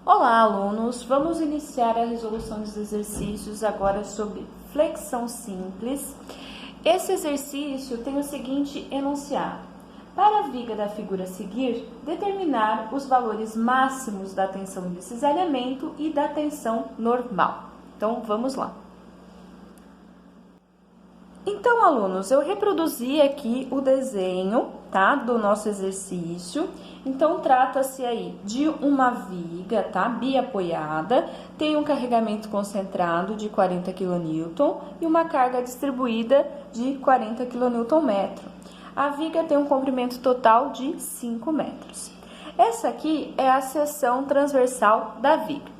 Olá, alunos! Vamos iniciar a resolução dos exercícios agora sobre flexão simples. Esse exercício tem o seguinte enunciado: para a viga da figura a seguir, determinar os valores máximos da tensão de cisalhamento e da tensão normal. Então, vamos lá. Então, alunos, eu reproduzi aqui o desenho, tá, do nosso exercício. Então, trata-se aí de uma viga, tá, biapoiada, tem um carregamento concentrado de 40 kN e uma carga distribuída de 40 kNm. A viga tem um comprimento total de 5 metros. Essa aqui é a seção transversal da viga.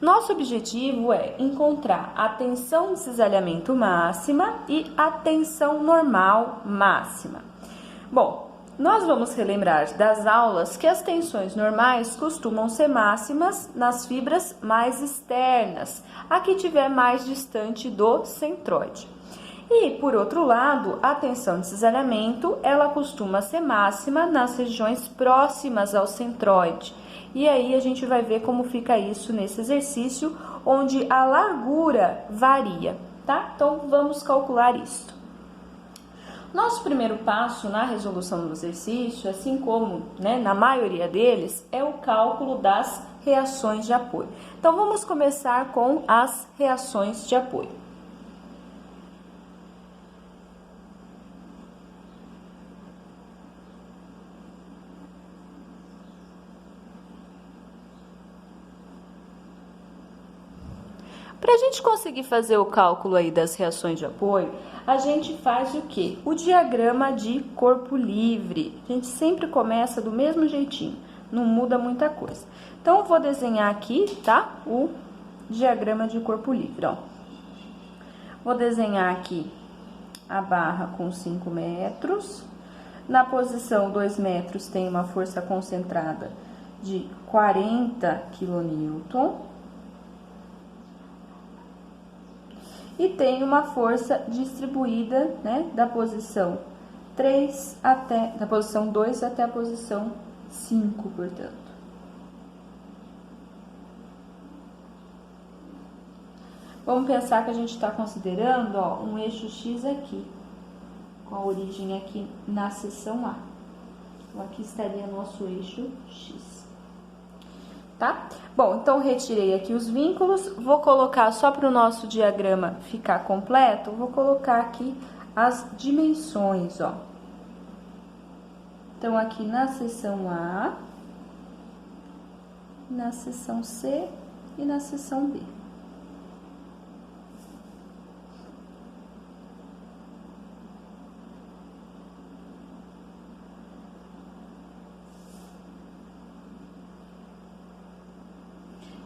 Nosso objetivo é encontrar a tensão de cisalhamento máxima e a tensão normal máxima. Bom, nós vamos relembrar das aulas que as tensões normais costumam ser máximas nas fibras mais externas, a que estiver mais distante do centróide. E, por outro lado, a tensão de cisalhamento, ela costuma ser máxima nas regiões próximas ao centróide. E aí a gente vai ver como fica isso nesse exercício, onde a largura varia, tá? Então, vamos calcular isso. Nosso primeiro passo na resolução do exercício, assim como, na maioria deles, é o cálculo das reações de apoio. Então, vamos começar com as reações de apoio. Para a gente conseguir fazer o cálculo aí das reações de apoio, a gente faz o quê? O diagrama de corpo livre. A gente sempre começa do mesmo jeitinho, não muda muita coisa. Então, eu vou desenhar aqui, tá? O diagrama de corpo livre, ó. Vou desenhar aqui a barra com 5 metros. Na posição 2 metros tem uma força concentrada de 40 kN. E tem uma força distribuída, da posição 3 da posição 2 até a posição 5, portanto. Vamos pensar que a gente está considerando, um eixo X aqui, com a origem aqui na seção A. Então, aqui estaria nosso eixo X. Tá? Bom, então retirei aqui os vínculos, vou colocar só para o nosso diagrama ficar completo, vou colocar aqui as dimensões, ó. Então, aqui na seção A, na seção C e na seção B.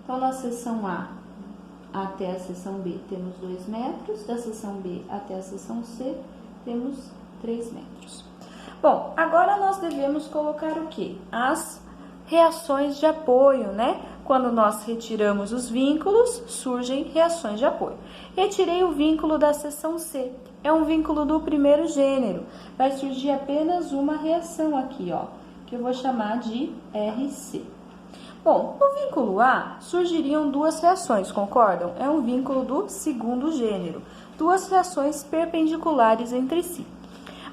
Então, na seção A até a seção B temos 2 metros, da seção B até a seção C temos 3 metros. Bom, agora nós devemos colocar o quê? As reações de apoio, Quando nós retiramos os vínculos, surgem reações de apoio. Retirei o vínculo da seção C, é um vínculo do primeiro gênero. Vai surgir apenas uma reação aqui, ó, que eu vou chamar de RC. Bom, no vínculo A surgiriam duas reações, concordam? É um vínculo do segundo gênero, duas reações perpendiculares entre si.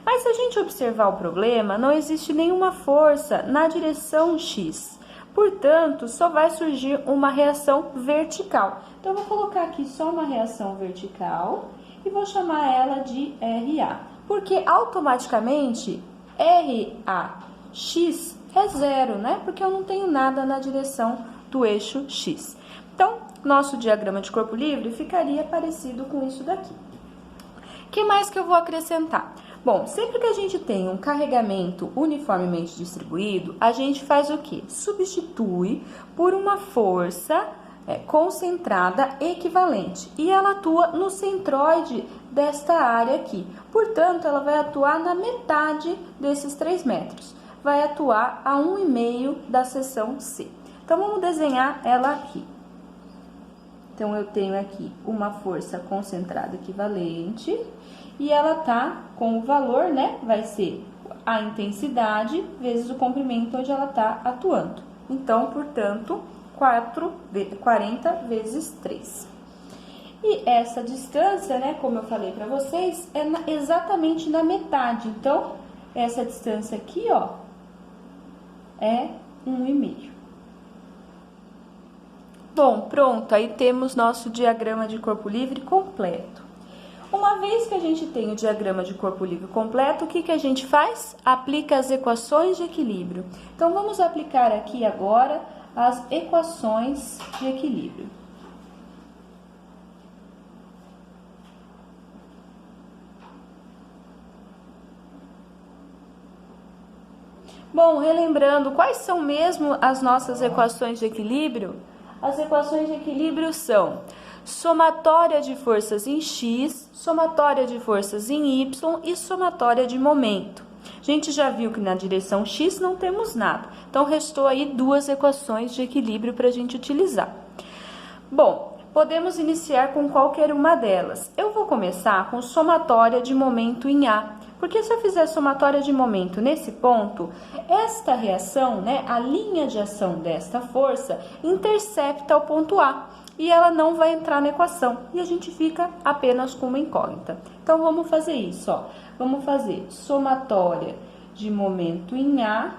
Mas se a gente observar o problema, não existe nenhuma força na direção X. Portanto, só vai surgir uma reação vertical. Então, eu vou colocar aqui só uma reação vertical e vou chamar ela de RA. Porque automaticamente RAX é zero, Porque eu não tenho nada na direção do eixo X. Então, nosso diagrama de corpo livre ficaria parecido com isso daqui. O que mais que eu vou acrescentar? Bom, sempre que a gente tem um carregamento uniformemente distribuído, a gente faz o quê? Substitui por uma força concentrada equivalente. E ela atua no centróide desta área aqui. Portanto, ela vai atuar na metade desses 3 metros. Vai atuar a 1,5 da seção C. Então, vamos desenhar ela aqui. Então, eu tenho aqui uma força concentrada equivalente e ela tá com o valor, né? Vai ser a intensidade vezes o comprimento onde ela tá atuando. Então, portanto, 40 vezes 3. E essa distância, né, como eu falei para vocês, é exatamente na metade. Então, essa distância aqui, ó, é 1,5. Bom, pronto, aí temos nosso diagrama de corpo livre completo. Uma vez que a gente tem o diagrama de corpo livre completo, o que a gente faz? Aplica as equações de equilíbrio. Então, vamos aplicar aqui agora as equações de equilíbrio. Bom, relembrando, quais são mesmo as nossas equações de equilíbrio? As equações de equilíbrio são somatória de forças em x, somatória de forças em y e somatória de momento. A gente já viu que na direção x não temos nada, então restou aí duas equações de equilíbrio para a gente utilizar. Bom, podemos iniciar com qualquer uma delas. Eu vou começar com somatória de momento em A, porque se eu fizer somatória de momento nesse ponto, esta reação, né, a linha de ação desta força, intercepta o ponto A e ela não vai entrar na equação e a gente fica apenas com uma incógnita. Então, vamos fazer isso, ó. Vamos fazer somatória de momento em A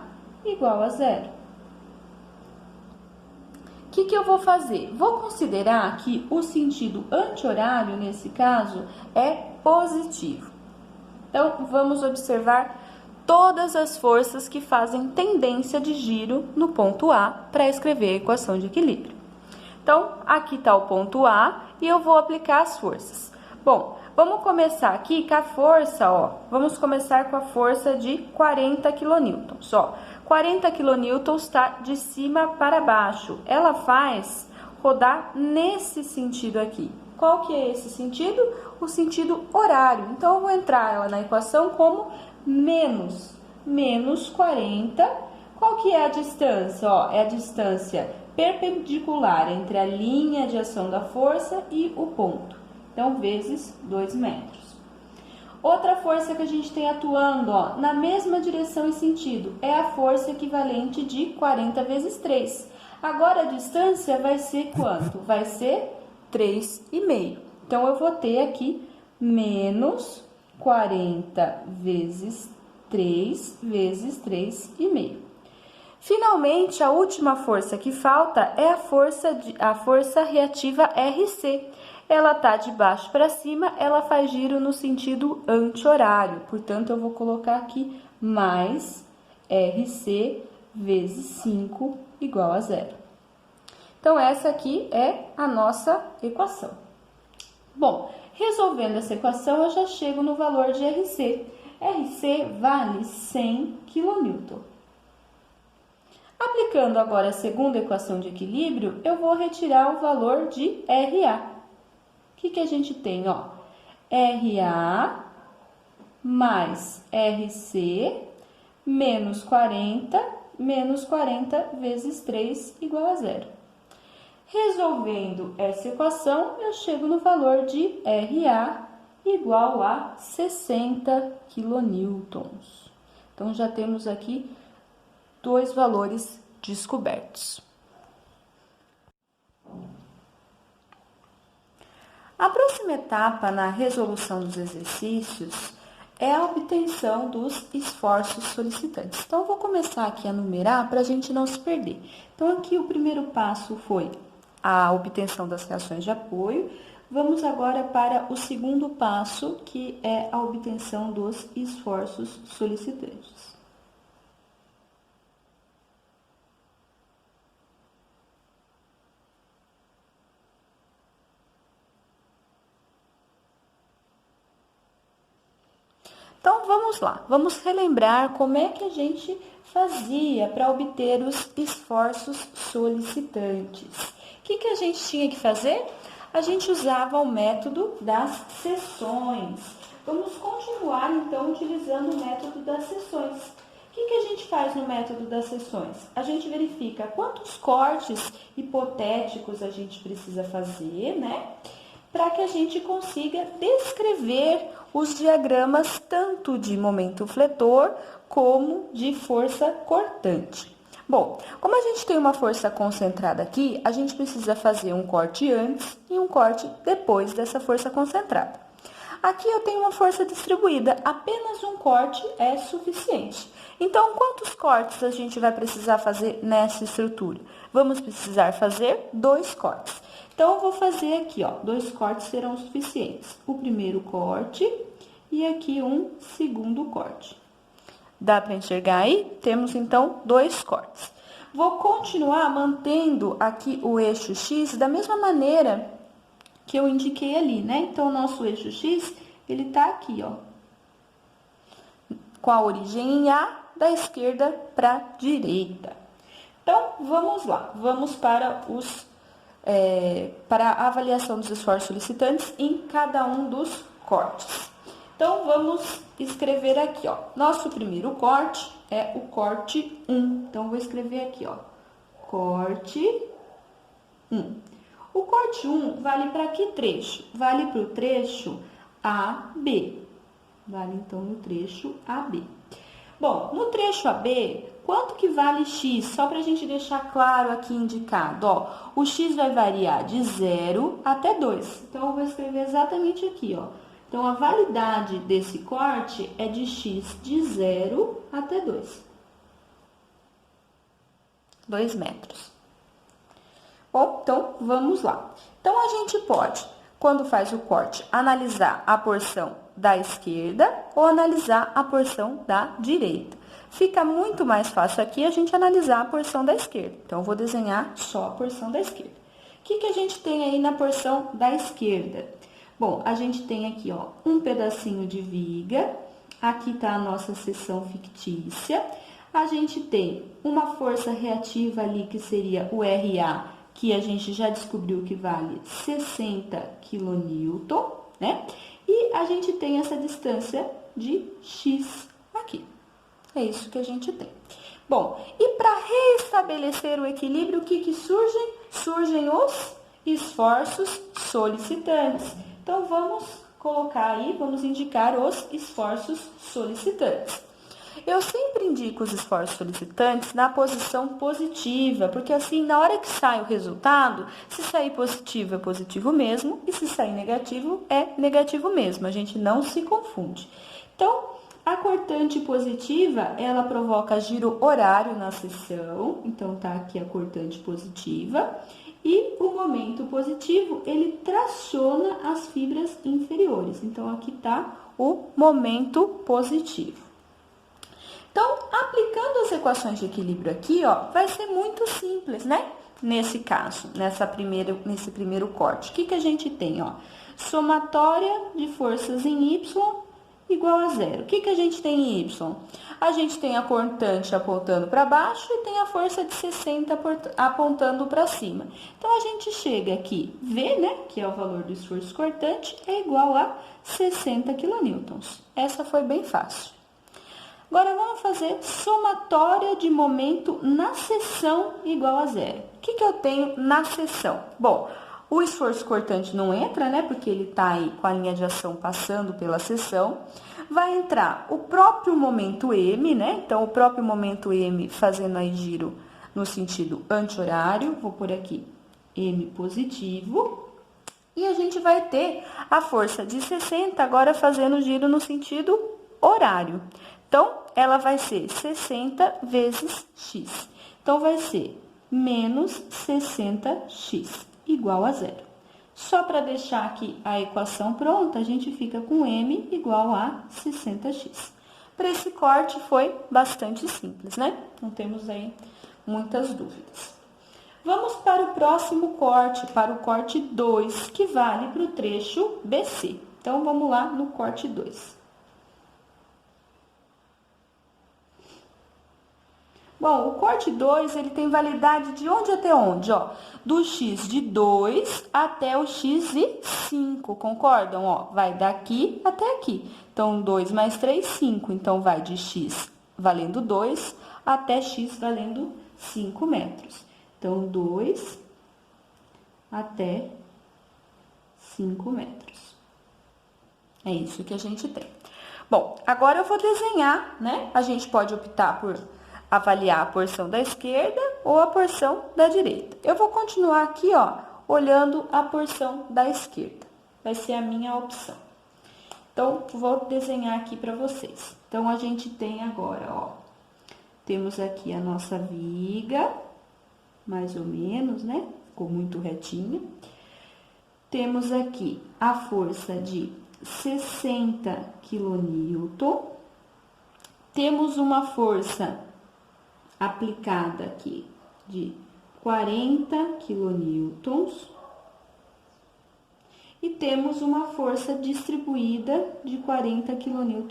igual a 0. O que eu vou fazer? Vou considerar que o sentido anti-horário, nesse caso, é positivo. Então, vamos observar todas as forças que fazem tendência de giro no ponto A para escrever a equação de equilíbrio. Então, aqui está o ponto A e eu vou aplicar as forças. Bom, vamos começar aqui com a força, ó. Vamos começar com a força de 40 kN. Ó, 40 kN está de cima para baixo. Ela faz rodar nesse sentido aqui. Qual que é esse sentido? O sentido horário. Então, eu vou entrar ela na equação como menos 40. Qual que é a distância? Ó, é a distância perpendicular entre a linha de ação da força e o ponto. Então, vezes 2 metros. Outra força que a gente tem atuando, ó, na mesma direção e sentido, é a força equivalente de 40 vezes 3. Agora, a distância vai ser quanto? Vai ser 3,5. Então, eu vou ter aqui menos 40 vezes 3 vezes 3,5. Finalmente, a última força que falta é a força reativa RC. Ela está de baixo para cima, ela faz giro no sentido anti-horário. Portanto, eu vou colocar aqui mais RC vezes 5 igual a 0. Então, essa aqui é a nossa equação. Bom, resolvendo essa equação, eu já chego no valor de RC. RC vale 100 kN. Aplicando agora a segunda equação de equilíbrio, eu vou retirar o valor de RA. O que a gente tem? Ó, RA mais RC menos 40 vezes 3 igual a 0. Resolvendo essa equação, eu chego no valor de RA igual a 60 kN. Então, já temos aqui dois valores descobertos. A próxima etapa na resolução dos exercícios é a obtenção dos esforços solicitantes. Então, eu vou começar aqui a numerar para a gente não se perder. Então, aqui o primeiro passo foi a obtenção das reações de apoio. Vamos agora para o segundo passo, que é a obtenção dos esforços solicitantes. Então, vamos lá, vamos relembrar como é que a gente fazia para obter os esforços solicitantes. O que a gente tinha que fazer? A gente usava o método das seções. Vamos continuar, então, utilizando o método das seções. que a gente faz no método das seções? A gente verifica quantos cortes hipotéticos a gente precisa fazer, né? Para que a gente consiga descrever os diagramas tanto de momento fletor como de força cortante. Bom, como a gente tem uma força concentrada aqui, a gente precisa fazer um corte antes e um corte depois dessa força concentrada. Aqui eu tenho uma força distribuída, apenas um corte é suficiente. Então, quantos cortes a gente vai precisar fazer nessa estrutura? Vamos precisar fazer 2 cortes. Então, eu vou fazer aqui, ó, 2 cortes serão suficientes. O primeiro corte e aqui um segundo corte. Dá para enxergar aí? Temos, então, 2 cortes. Vou continuar mantendo aqui o eixo X da mesma maneira que eu indiquei ali, né? Então, o nosso eixo X, ele tá aqui, ó, com a origem em A, da esquerda para a direita. Então, vamos lá. Vamos para para a avaliação dos esforços solicitantes em cada um dos cortes. Então, vamos escrever aqui, ó. Nosso primeiro corte é o corte 1. Então, vou escrever aqui, ó, corte 1. O corte 1 vale para que trecho? Vale para o trecho AB. Vale, então, no trecho AB. Bom, no trecho AB, quanto que vale X? Só para a gente deixar claro aqui indicado, ó. O X vai variar de 0 até 2. Então, eu vou escrever exatamente aqui, ó. Então, a validade desse corte é de X de 0 até 2. 2 metros. Bom, então, vamos lá. Então, a gente pode, quando faz o corte, analisar a porção da esquerda ou analisar a porção da direita. Fica muito mais fácil aqui a gente analisar a porção da esquerda. Então, eu vou desenhar só a porção da esquerda. O que a gente tem aí na porção da esquerda? Bom, a gente tem aqui, ó, um pedacinho de viga. Aqui tá a nossa seção fictícia. A gente tem uma força reativa ali, que seria o RA, que a gente já descobriu que vale 60 kN, né? E a gente tem essa distância de X aqui. É isso que a gente tem. Bom, e para restabelecer o equilíbrio, o que surgem? Surgem os esforços solicitantes. Então, vamos colocar aí, vamos indicar os esforços solicitantes. Eu sempre indico os esforços solicitantes na posição positiva, porque assim, na hora que sai o resultado, se sair positivo é positivo mesmo, e se sair negativo é negativo mesmo, a gente não se confunde. Então, a cortante positiva, ela provoca giro horário na seção, então tá aqui a cortante positiva, e o momento positivo, ele traciona as fibras inferiores, então aqui tá o momento positivo. Então, aplicando as equações de equilíbrio aqui, ó, vai ser muito simples, né? Nesse caso, nesse primeiro corte. O que a gente tem, ó? Somatória de forças em Y igual a 0. O que a gente tem em Y? A gente tem a cortante apontando para baixo e tem a força de 60 apontando para cima. Então, a gente chega aqui, V, né, que é o valor do esforço cortante, é igual a 60 kN. Essa foi bem fácil. Agora, vamos fazer somatória de momento na seção igual a 0. O que eu tenho na seção? Bom, o esforço cortante não entra, né? Porque ele tá aí com a linha de ação passando pela seção. Vai entrar o próprio momento M, né? Então, o próprio momento M fazendo aí giro no sentido anti-horário. Vou por aqui M positivo. E a gente vai ter a força de 60 agora fazendo giro no sentido horário. Então, ela vai ser 60 vezes x. Então, vai ser menos 60x igual a 0. Só para deixar aqui a equação pronta, a gente fica com m igual a 60x. Para esse corte foi bastante simples, né? Não temos aí muitas dúvidas. Vamos para o próximo corte, para o corte 2, que vale para o trecho BC. Então, vamos lá no corte 2. Bom, o corte 2, ele tem validade de onde até onde, ó? Do x de 2 até o x de 5, concordam? Ó, vai daqui até aqui. Então, 2 mais 3, 5. Então, vai de x valendo 2 até x valendo 5 metros. Então, 2 até 5 metros. É isso que a gente tem. Bom, agora eu vou desenhar, né? A gente pode optar por avaliar a porção da esquerda ou a porção da direita. Eu vou continuar aqui, ó, olhando a porção da esquerda. Vai ser a minha opção. Então, vou desenhar aqui para vocês. Então, a gente tem agora, ó, temos aqui a nossa viga, mais ou menos, né? Ficou muito retinha. Temos aqui a força de 60 kN. Temos uma força aplicada aqui de 40 kN. E temos uma força distribuída de 40 kN.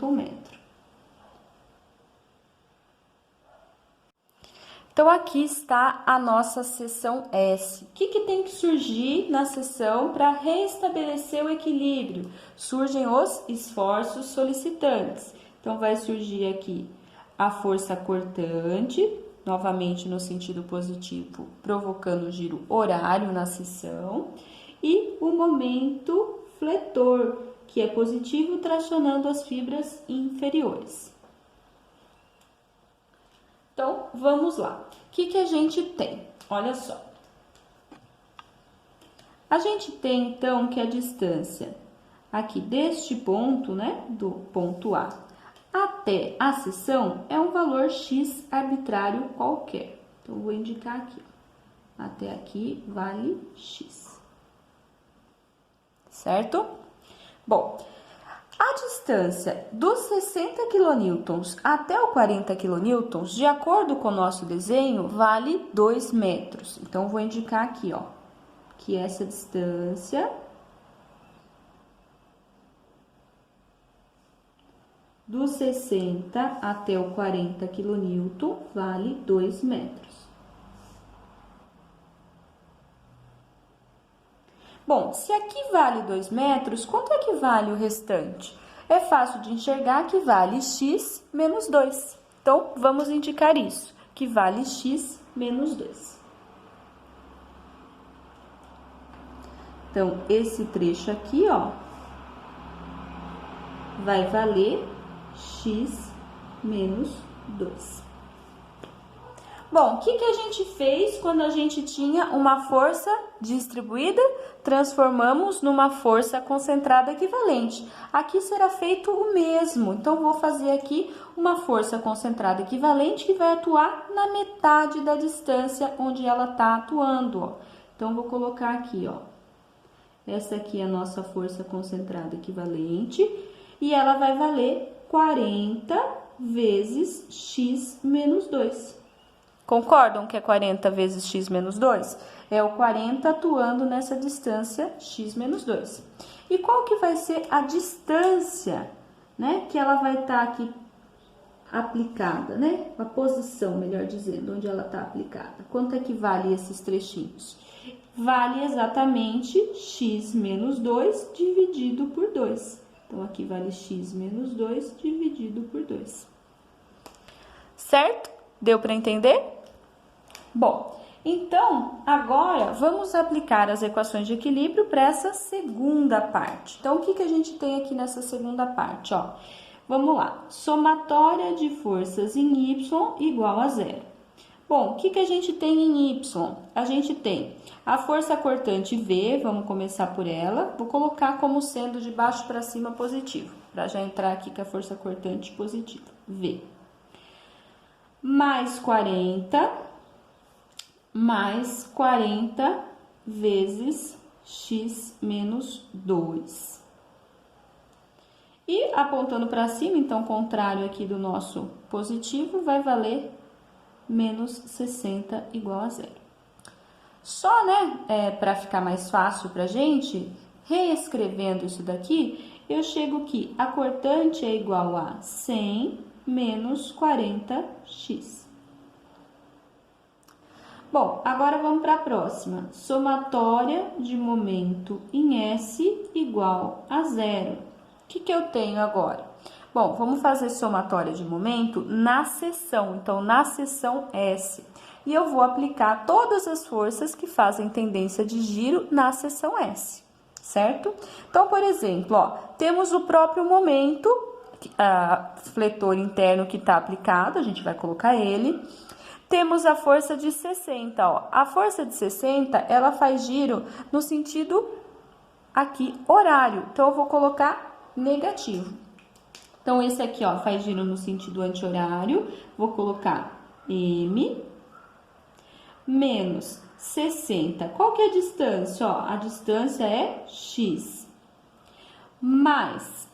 Então, aqui está a nossa seção S. O que tem que surgir na seção para restabelecer o equilíbrio? Surgem os esforços solicitantes. Então, vai surgir aqui a força cortante, novamente no sentido positivo, provocando o giro horário na seção. E o momento fletor, que é positivo, tracionando as fibras inferiores. Então, vamos lá. O que a gente tem? Olha só. A gente tem, então, que a distância aqui deste ponto, né, do ponto A, até a seção é um valor x arbitrário qualquer. Então, vou indicar aqui. Até aqui vale x. Certo? Bom, a distância dos 60 kN até o 40 kN, de acordo com o nosso desenho, vale 2 metros. Então, vou indicar aqui, ó, que essa distância dos 60 até o 40 kN vale 2 metros. Bom, se aqui vale 2 metros, quanto é que vale o restante? É fácil de enxergar que vale x menos 2. Então, vamos indicar isso, que vale x menos 2. Então, esse trecho aqui, ó, vai valer x menos 2. Bom, o que a gente fez quando a gente tinha uma força distribuída? Transformamos numa força concentrada equivalente. Aqui será feito o mesmo. Então, vou fazer aqui uma força concentrada equivalente que vai atuar na metade da distância onde ela está atuando, ó. Então, vou colocar aqui, ó. Essa aqui é a nossa força concentrada equivalente e ela vai valer 40 vezes x menos 2. Concordam que é 40 vezes x menos 2? É o 40 atuando nessa distância x menos 2. E qual que vai ser a distância, né, que ela vai estar aqui aplicada, né? A posição, melhor dizendo, onde ela está aplicada. Quanto é que vale esses trechinhos? Vale exatamente x menos 2 dividido por 2. Então, aqui vale x menos 2 dividido por 2. Certo? Deu para entender? Bom, então, agora vamos aplicar as equações de equilíbrio para essa segunda parte. Então, o que a gente tem aqui nessa segunda parte, ó? Vamos lá. Somatória de forças em Y igual a 0. Bom, o que a gente tem em Y? A gente tem a força cortante V, vamos começar por ela. Vou colocar como sendo de baixo para cima positivo, para já entrar aqui com a força cortante positiva, V. Mais 40 vezes x menos 2. E apontando para cima, então, contrário aqui do nosso positivo, vai valer menos 60 igual a 0. Só, né, para ficar mais fácil pra gente, reescrevendo isso daqui, eu chego que a cortante é igual a 100 menos 40x. Bom, agora vamos para a próxima. Somatória de momento em S igual a 0. O que eu tenho agora? Bom, vamos fazer somatória de momento na seção, então na seção S. E eu vou aplicar todas as forças que fazem tendência de giro na seção S, certo? Então, por exemplo, ó, temos o próprio momento, fletor interno que está aplicado, a gente vai colocar ele. Temos a força de 60, ó. A força de 60, ela faz giro no sentido aqui horário, então eu vou colocar negativo. Então, esse aqui, ó, faz giro no sentido anti-horário, vou colocar M menos 60. Qual que é a distância? Ó, a distância é X. Mais,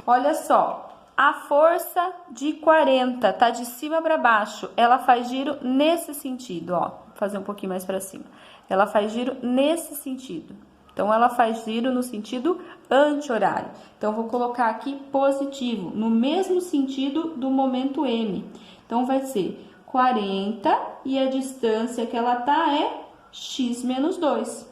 olha só, a força de 40 tá de cima para baixo, ela faz giro nesse sentido, ó. Vou fazer um pouquinho mais para cima. Ela faz giro nesse sentido. Então, ela faz giro no sentido anti-horário. Então, vou colocar aqui positivo, no mesmo sentido do momento M. Então, vai ser 40 e a distância que ela tá é x menos 2.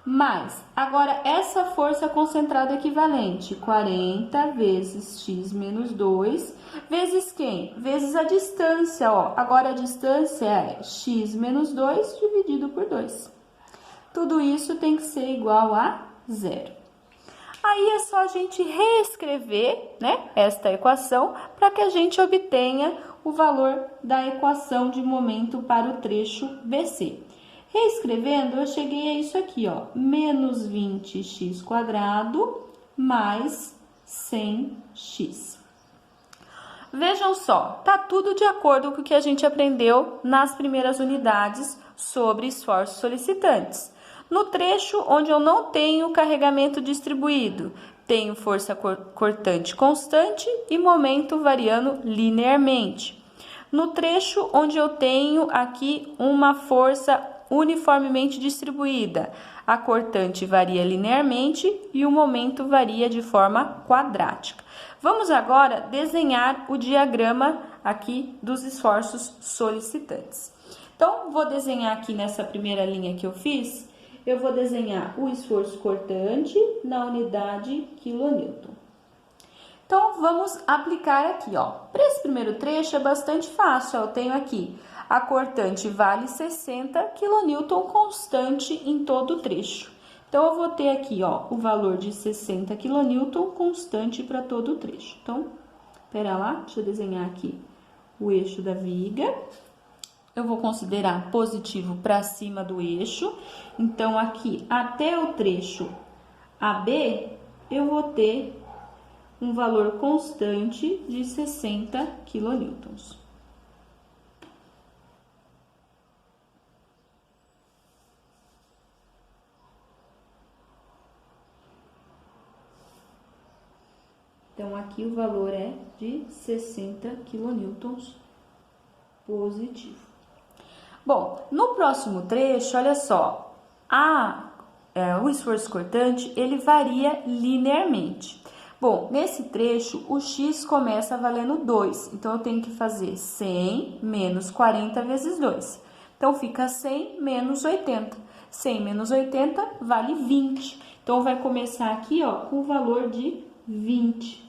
Mas, agora, essa força concentrada equivalente, 40 vezes x menos 2, vezes quem? Vezes a distância, ó. Agora, a distância é x menos 2 dividido por 2. Tudo isso tem que ser igual a 0. Aí, é só a gente reescrever, né, esta equação para que a gente obtenha o valor da equação de momento para o trecho BC. Reescrevendo, eu cheguei a isso aqui, ó, menos 20x² mais 100x. Vejam só, tá tudo de acordo com o que a gente aprendeu nas primeiras unidades sobre esforços solicitantes. No trecho onde eu não tenho carregamento distribuído, tenho força cortante constante e momento variando linearmente. No trecho onde eu tenho aqui uma força uniformemente distribuída, a cortante varia linearmente e o momento varia de forma quadrática. Vamos agora desenhar o diagrama aqui dos esforços solicitantes. Então, vou desenhar aqui nessa primeira linha que eu fiz, eu vou desenhar o esforço cortante na unidade quilonewton. Então, vamos aplicar aqui, ó. Para esse primeiro trecho é bastante fácil, ó. Eu tenho aqui a cortante vale 60 kN constante em todo o trecho. Então, eu vou ter aqui, ó, o valor de 60 kN constante para todo o trecho. Então, espera lá, deixa eu desenhar aqui o eixo da viga. Eu vou considerar positivo para cima do eixo. Então, aqui até o trecho AB, eu vou ter um valor constante de 60 kN. Então, aqui o valor é de 60 kN positivo. Bom, no próximo trecho, olha só, o esforço cortante, ele varia linearmente. Bom, nesse trecho, o x começa valendo 2, então eu tenho que fazer 100 menos 40 vezes 2. Então, fica 100 menos 80. 100 menos 80 vale 20. Então, vai começar aqui, ó, com o valor de 20.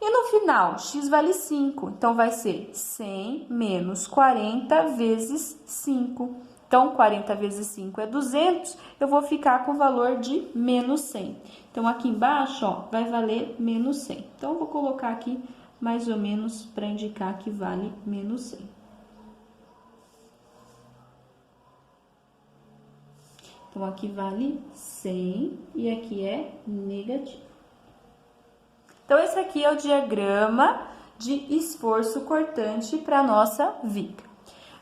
E no final, x vale 5, então vai ser 100 menos 40 vezes 5. Então, 40 vezes 5 é 200, eu vou ficar com o valor de menos 100. Então, aqui embaixo, ó, vai valer menos 100. Então, eu vou colocar aqui mais ou menos para indicar que vale menos 100. Então, aqui vale 100 e aqui é negativo. Então, esse aqui é o diagrama de esforço cortante para a nossa viga.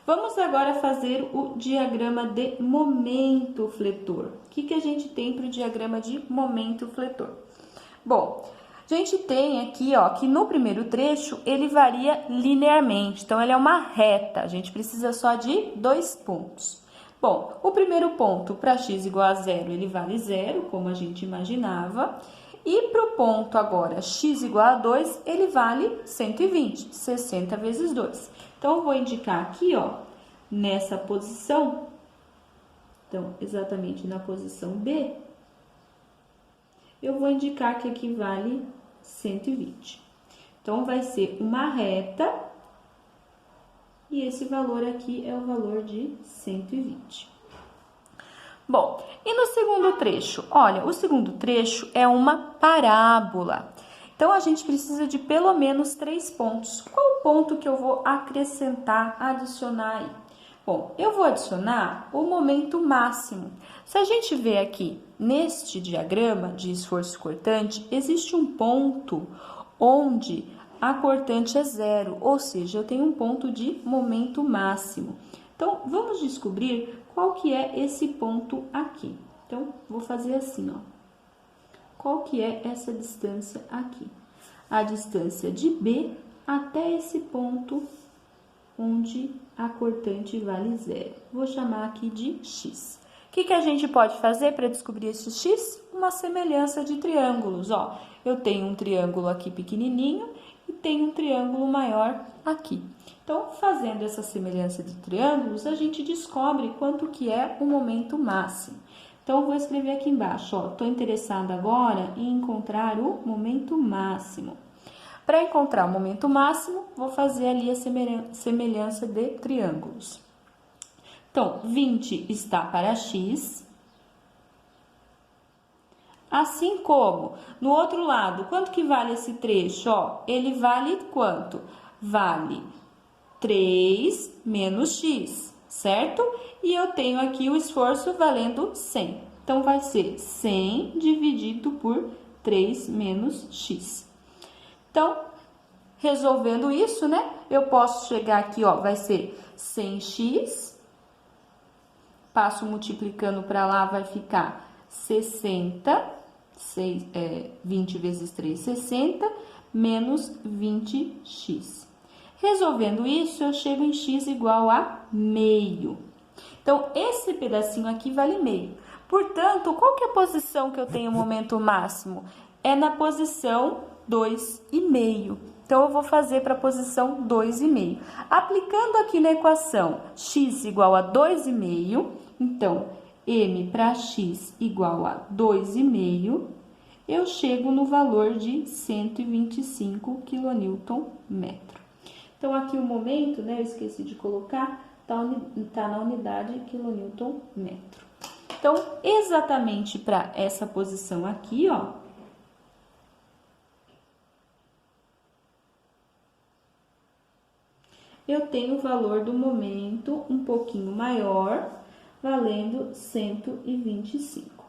Vamos agora fazer o diagrama de momento fletor. O que a gente tem para o diagrama de momento fletor? Bom, a gente tem aqui, ó, que no primeiro trecho ele varia linearmente, então ele é uma reta, a gente precisa só de 2 pontos. Bom, o primeiro ponto para x igual a 0, ele vale 0, como a gente imaginava. E para o ponto agora, x igual a 2, ele vale 120, 60 vezes 2. Então, eu vou indicar aqui, ó, nessa posição, então, exatamente na posição B, eu vou indicar que aqui vale 120. Então, vai ser uma reta e esse valor aqui é o valor de 120. Bom, e no segundo trecho? Olha, o segundo trecho é uma parábola. Então, a gente precisa de pelo menos 3 pontos. Qual o ponto que eu vou acrescentar, adicionar aí? Bom, eu vou adicionar o momento máximo. Se a gente ver aqui, neste diagrama de esforço cortante, existe um ponto onde a cortante é 0, ou seja, eu tenho um ponto de momento máximo. Então, vamos descobrir qual que é esse ponto aqui. Então, vou fazer assim, ó. Qual que é essa distância aqui? A distância de B até esse ponto onde a cortante vale 0. Vou chamar aqui de X. O que a gente pode fazer para descobrir esse X? Uma semelhança de triângulos, ó. Eu tenho um triângulo aqui pequenininho e tenho um triângulo maior aqui. Então, fazendo essa semelhança de triângulos, a gente descobre quanto que é o momento máximo. Então, eu vou escrever aqui embaixo, ó. Estou interessada agora em encontrar o momento máximo. Para encontrar o momento máximo, vou fazer ali a semelhança de triângulos. Então, 20 está para X. Assim como, no outro lado, quanto que vale esse trecho? Ó, ele vale quanto? Vale 3 menos X, certo? E eu tenho aqui o esforço valendo 100. Então, vai ser 100 dividido por 3 menos X. Então, resolvendo isso, né? Eu posso chegar aqui, ó, vai ser 100x, passo multiplicando para lá, vai ficar 60, 20 vezes 3, 60, menos 20x. Resolvendo isso, eu chego em x igual a meio. Então, esse pedacinho aqui vale meio. Portanto, qual que é a posição que eu tenho o momento máximo? É na posição 2,5. Então, eu vou fazer para a posição 2,5. Aplicando aqui na equação x igual a 2,5, então, m para x igual a 2,5, eu chego no valor de 125 kNm. Então, aqui o momento, né, eu esqueci de colocar, tá na unidade kNm. Então, exatamente para essa posição aqui, ó, eu tenho o valor do momento um pouquinho maior, valendo 125.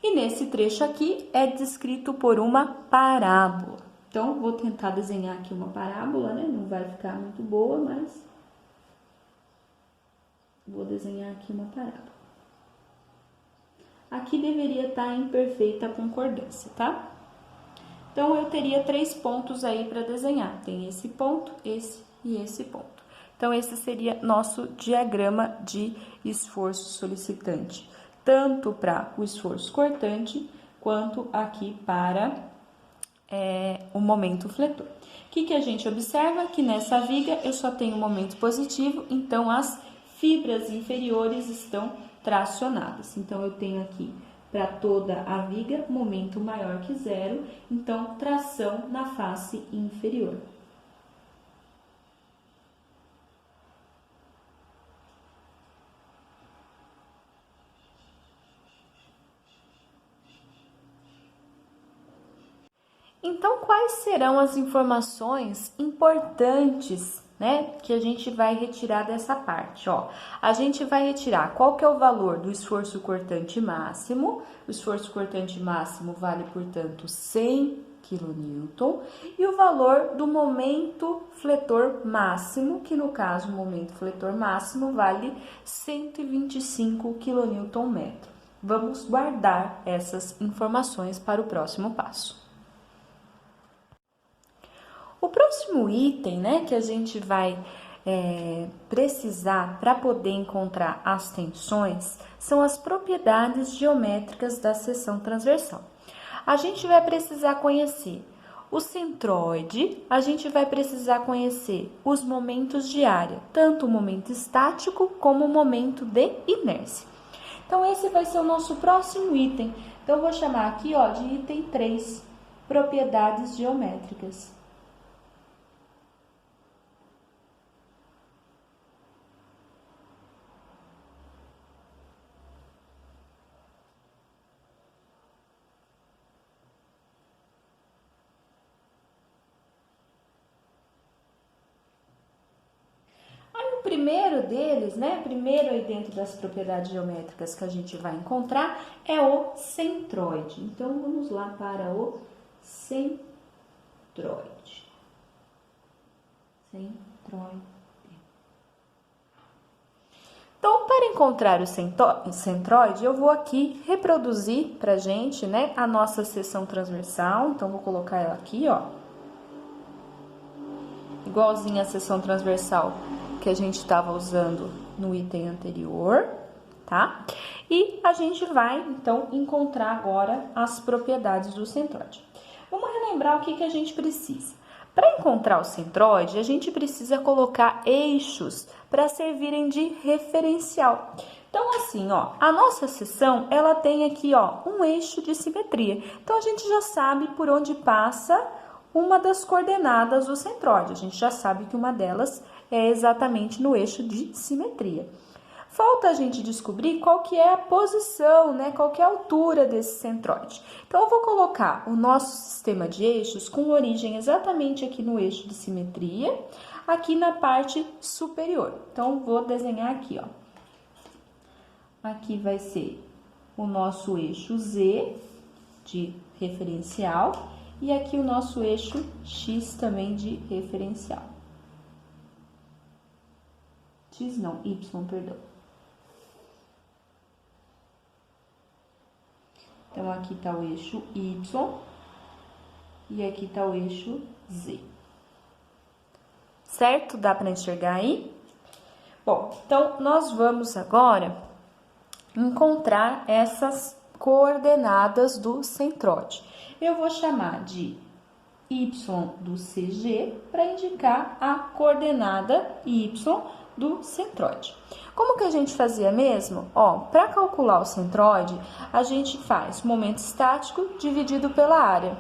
E nesse trecho aqui é descrito por uma parábola. Então, vou tentar desenhar aqui uma parábola, né? Não vai ficar muito boa, mas vou desenhar aqui uma parábola. Aqui deveria estar em perfeita concordância, tá? Então, eu teria 3 pontos aí para desenhar. Tem esse ponto, esse e esse ponto. Então, esse seria nosso diagrama de esforço solicitante, tanto para o esforço cortante, quanto aqui para o momento fletor. O que a gente observa? Que nessa viga eu só tenho momento positivo, então as fibras inferiores estão tracionadas. Então, eu tenho aqui para toda a viga, momento maior que 0, então tração na face inferior. Então, quais serão as informações importantes, né, que a gente vai retirar dessa parte? Ó, a gente vai retirar qual que é o valor do esforço cortante máximo. O esforço cortante máximo vale, portanto, 100 kN. E o valor do momento fletor máximo, que no caso, o momento fletor máximo vale 125 kNm. Vamos guardar essas informações para o próximo passo. O próximo item, né, que a gente vai precisar para poder encontrar as tensões são as propriedades geométricas da seção transversal. A gente vai precisar conhecer o centroide, a gente vai precisar conhecer os momentos de área, tanto o momento estático como o momento de inércia. Então, esse vai ser o nosso próximo item. Então, eu vou chamar aqui, ó, de item 3, propriedades geométricas. O primeiro deles, né, primeiro aí dentro das propriedades geométricas que a gente vai encontrar é o centroide. Então, vamos lá para o centroide. Centroide. Então, para encontrar o centroide, eu vou aqui reproduzir pra gente, né, a nossa seção transversal. Então, vou colocar ela aqui, ó. Igualzinha a seção transversal que a gente estava usando no item anterior, tá? E a gente vai, então, encontrar agora as propriedades do centroide. Vamos relembrar o que a gente precisa. Para encontrar o centroide, a gente precisa colocar eixos para servirem de referencial. Então, assim, ó, a nossa seção, ela tem aqui, ó, um eixo de simetria. Então, a gente já sabe por onde passa uma das coordenadas do centroide. A gente já sabe que uma delas é exatamente no eixo de simetria. Falta a gente descobrir qual que é a posição, né? Qual que é a altura desse centroide. Então, eu vou colocar o nosso sistema de eixos com origem exatamente aqui no eixo de simetria, aqui na parte superior. Então, vou desenhar aqui, ó. Aqui vai ser o nosso eixo Z de referencial e aqui o nosso eixo X também de referencial. X não, Y, perdão. Então, aqui tá o eixo Y e aqui tá o eixo Z. Certo? Dá para enxergar aí? Bom, então, nós vamos agora encontrar essas coordenadas do centroide. Eu vou chamar de Y do CG para indicar a coordenada Y do centroide. Como que a gente fazia mesmo? Ó, para calcular o centroide, a gente faz o momento estático dividido pela área.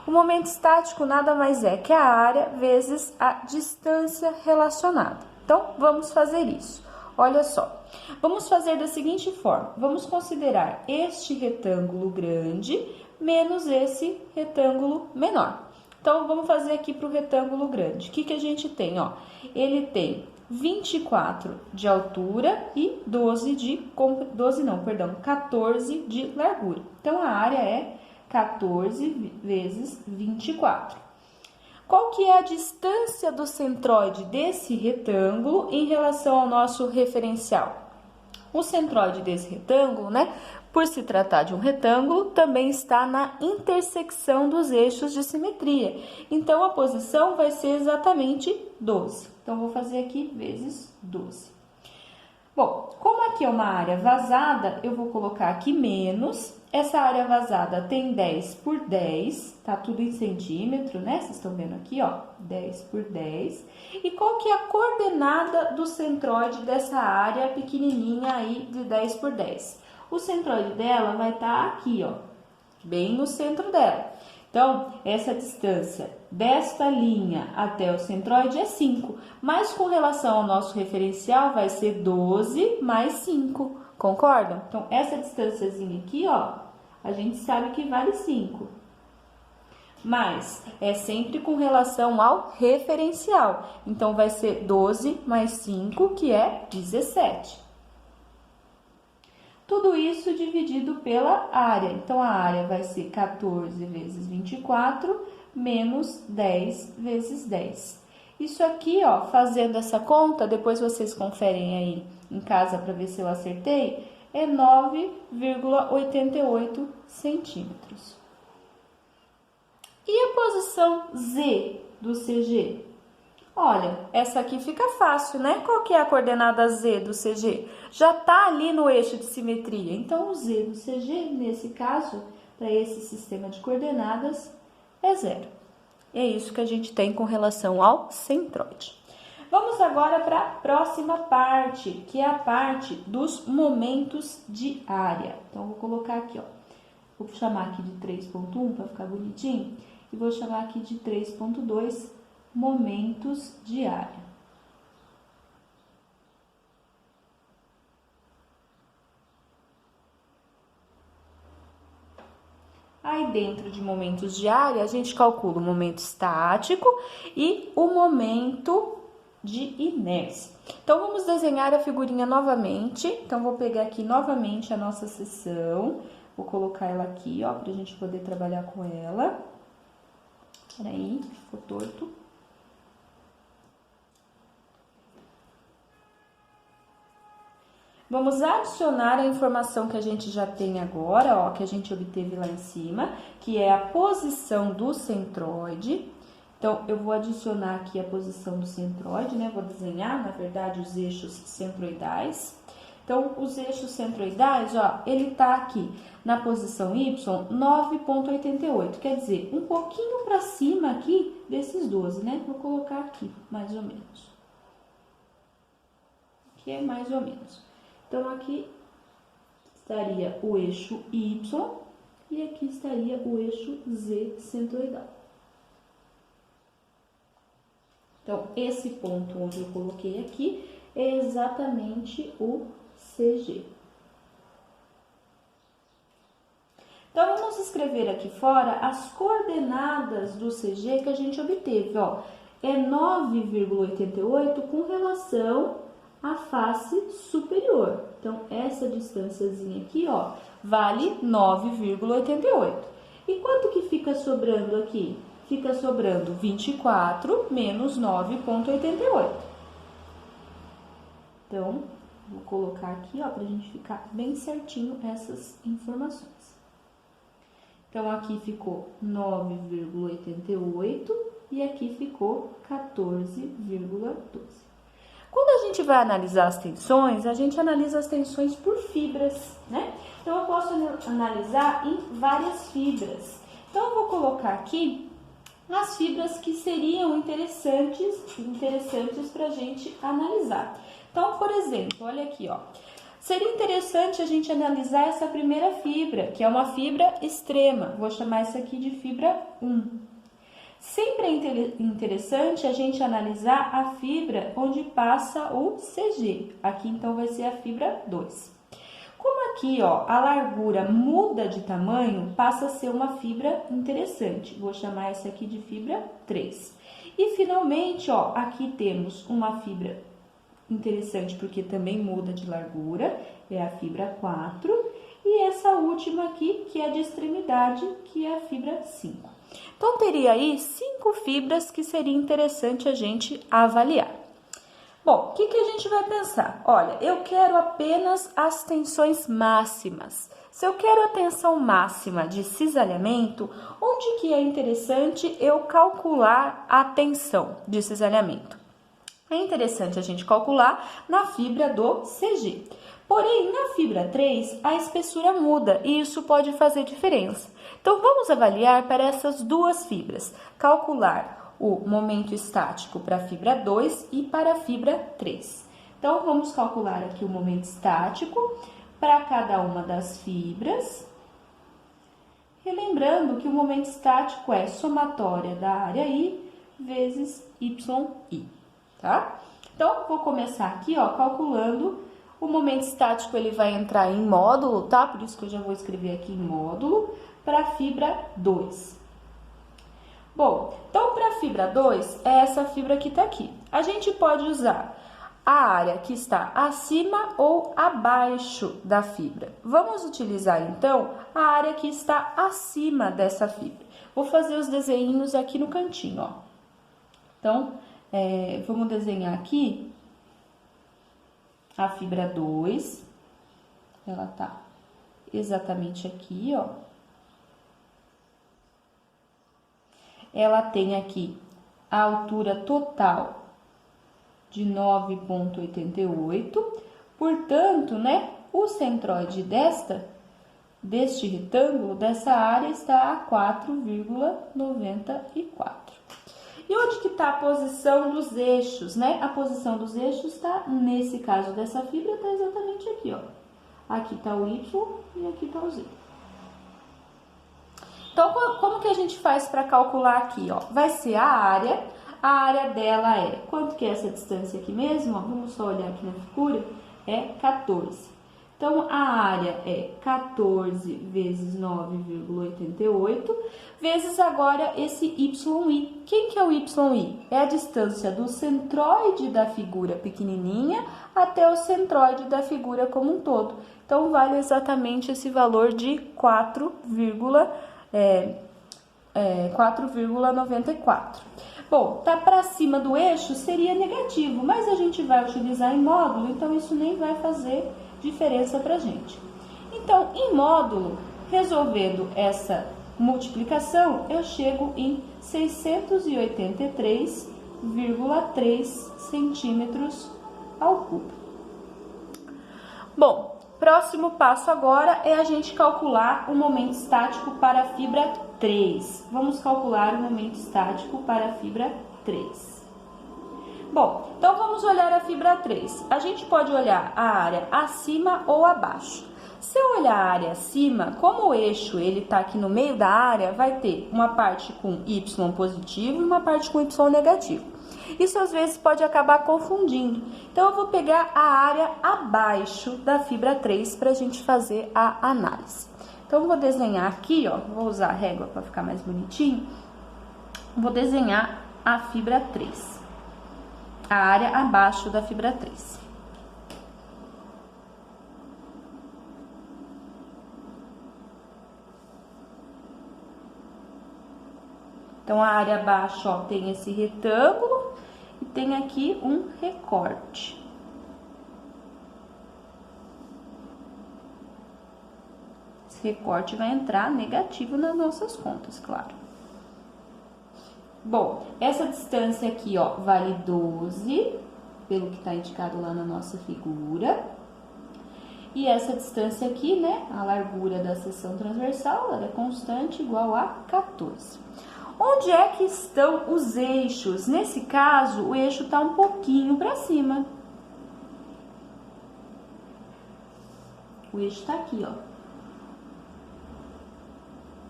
O momento estático nada mais é que a área vezes a distância relacionada. Então, vamos fazer isso. Olha só, vamos fazer da seguinte forma. Vamos considerar este retângulo grande menos esse retângulo menor. Então, vamos fazer aqui para o retângulo grande. O que a gente tem? Ó, ele tem 24 de altura e 14 de largura. Então, a área é 14 vezes 24. Qual que é a distância do centroide desse retângulo em relação ao nosso referencial? O centroide desse retângulo, né, por se tratar de um retângulo, também está na intersecção dos eixos de simetria. Então, a posição vai ser exatamente 12. Então, vou fazer aqui vezes 12. Bom, como aqui é uma área vazada, eu vou colocar aqui menos. Essa área vazada tem 10 por 10, tá tudo em centímetro, né? Vocês estão vendo aqui, ó, 10 por 10. E qual que é a coordenada do centroide dessa área pequenininha aí de 10 por 10? O centroide dela vai estar aqui, ó, bem no centro dela. Então, essa distância desta linha até o centroide é 5, mas com relação ao nosso referencial vai ser 12 mais 5, concordam? Então, essa distânciazinha aqui, ó, a gente sabe que vale 5. Mas é sempre com relação ao referencial. Então, vai ser 12 mais 5, que é 17. Tudo isso dividido pela área. Então, a área vai ser 14 vezes 24 menos 10 vezes 10. Isso aqui, ó, fazendo essa conta, depois vocês conferem aí em casa para ver se eu acertei, é 9,88 centímetros. E a posição Z do CG? Olha, essa aqui fica fácil, né? Qual que é a coordenada Z do CG? Já tá ali no eixo de simetria. Então, o Z do CG, nesse caso, para esse sistema de coordenadas, é 0. É isso que a gente tem com relação ao centroide. Vamos agora para a próxima parte, que é a parte dos momentos de área. Então, vou colocar aqui, ó. Vou chamar aqui de 3.1 para ficar bonitinho. E vou chamar aqui de 3.2 momentos de área. Aí, dentro de momentos de área, a gente calcula o momento estático e o momento de inércia. Então, vamos desenhar a figurinha novamente. Então, vou pegar aqui novamente a nossa seção. Vou colocar ela aqui, ó, pra gente poder trabalhar com ela. Peraí, ficou torto. Vamos adicionar a informação que a gente já tem agora, ó, que a gente obteve lá em cima, que é a posição do centroide. Então, eu vou adicionar aqui a posição do centroide, né? Vou desenhar, na verdade, os eixos centroidais. Então, os eixos centroidais, ó, ele tá aqui na posição Y, 9,88. Quer dizer, um pouquinho para cima aqui desses 12, né? Vou colocar aqui, mais ou menos. Aqui é mais ou menos. Então, aqui estaria o eixo Y e aqui estaria o eixo Z centroidal. Então, esse ponto onde eu coloquei aqui é exatamente o CG. Então, vamos escrever aqui fora as coordenadas do CG que a gente obteve, ó. É 9,88 com relação à face superior. Então, essa distânciazinha aqui, ó, vale 9,88. E quanto que fica sobrando aqui? Fica sobrando 24 menos 9,88. Então, vou colocar aqui, ó, pra gente ficar bem certinho essas informações. Então, aqui ficou 9,88 e aqui ficou 14,12. Quando a gente vai analisar as tensões, a gente analisa as tensões por fibras, né? Então, eu posso analisar em várias fibras. Então, eu vou colocar aqui as fibras que seriam interessantes para a gente analisar. Então, por exemplo, olha aqui, ó. Seria interessante a gente analisar essa primeira fibra, que é uma fibra extrema. Vou chamar essa aqui de fibra 1. Sempre é interessante a gente analisar a fibra onde passa o CG. Aqui, então, vai ser a fibra 2. Como aqui, ó, a largura muda de tamanho, passa a ser uma fibra interessante. Vou chamar essa aqui de fibra 3. E, finalmente, ó, aqui temos uma fibra interessante porque também muda de largura, é a fibra 4. E essa última aqui, que é de extremidade, que é a fibra 5. Então, teria aí 5 fibras que seria interessante a gente avaliar. Bom, o que a gente vai pensar? Olha, eu quero apenas as tensões máximas. Se eu quero a tensão máxima de cisalhamento, onde que é interessante eu calcular a tensão de cisalhamento? É interessante a gente calcular na fibra do CG. Porém, na fibra 3, a espessura muda e isso pode fazer diferença. Então, vamos avaliar para essas duas fibras, calcular o momento estático para a fibra 2 e para a fibra 3. Então, vamos calcular aqui o momento estático para cada uma das fibras. Relembrando que o momento estático é somatória da área I vezes YI, tá? Então, vou começar aqui, ó, calculando. O momento estático, ele vai entrar em módulo, tá? Por isso que eu já vou escrever aqui em módulo, para a fibra 2. Bom, então, para a fibra 2, é essa fibra que tá aqui. A gente pode usar a área que está acima ou abaixo da fibra. Vamos utilizar, então, a área que está acima dessa fibra. Vou fazer os desenhos aqui no cantinho, ó. Então, vamos desenhar aqui a fibra 2, ela tá exatamente aqui, ó. Ela tem aqui a altura total de 9,88, portanto, né, o centroide deste retângulo, dessa área, está a 4,94. E onde que está a posição dos eixos, né? A posição dos eixos está, nesse caso dessa fibra, está exatamente aqui, ó. Aqui está o Y e aqui está o Z. Então, como que a gente faz para calcular aqui, ó? Vai ser a área dela é, quanto que é essa distância aqui mesmo? Ó, vamos só olhar aqui na figura, é 14. Então, a área é 14 vezes 9,88, vezes agora esse YI. Quem que é o YI? É a distância do centroide da figura pequenininha até o centroide da figura como um todo. Então, vale exatamente esse valor de 4,94. Bom, tá para cima do eixo seria negativo, mas a gente vai utilizar em módulo, então isso nem vai fazer diferença para a gente. Então, em módulo, resolvendo essa multiplicação, eu chego em 683,3 centímetros ao cubo. Bom, próximo passo agora é a gente calcular o momento estático para a fibra 3. Vamos calcular o momento estático para a fibra 3. Bom, então vamos olhar a fibra 3. A gente pode olhar a área acima ou abaixo. Se eu olhar a área acima, como o eixo ele está aqui no meio da área, vai ter uma parte com Y positivo e uma parte com Y negativo. Isso às vezes pode acabar confundindo. Então eu vou pegar a área abaixo da fibra 3 para a gente fazer a análise. Então eu vou desenhar aqui, ó, vou usar a régua para ficar mais bonitinho. Vou desenhar a fibra 3. A área abaixo da fibra 3. Então, a área abaixo, ó, tem esse retângulo e tem aqui um recorte. Esse recorte vai entrar negativo nas nossas contas, claro. Bom, essa distância aqui, ó, vale 12, pelo que está indicado lá na nossa figura. E essa distância aqui, né, a largura da seção transversal, ela é constante, igual a 14. Onde é que estão os eixos? Nesse caso, o eixo está um pouquinho para cima. O eixo está aqui, ó.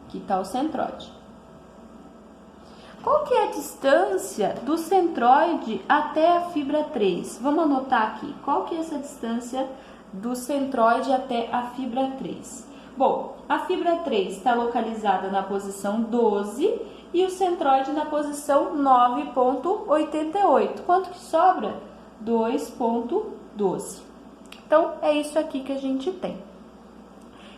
Aqui está o centroide. Qual que é a distância do centroide até a fibra 3? Vamos anotar aqui. Qual que é essa distância do centroide até a fibra 3? Bom, a fibra 3 está localizada na posição 12 e o centroide na posição 9,88. Quanto que sobra? 2,12. Então, é isso aqui que a gente tem.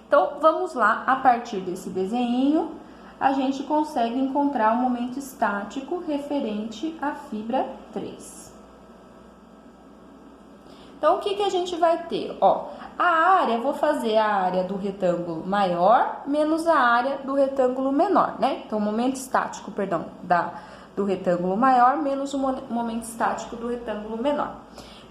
Então, vamos lá, a partir desse desenho, a gente consegue encontrar o momento estático referente à fibra 3. Então, o que que a gente vai ter? Ó, a área, vou fazer a área do retângulo maior menos a área do retângulo menor, né? Então, o momento estático, perdão, do retângulo maior menos o momento estático do retângulo menor.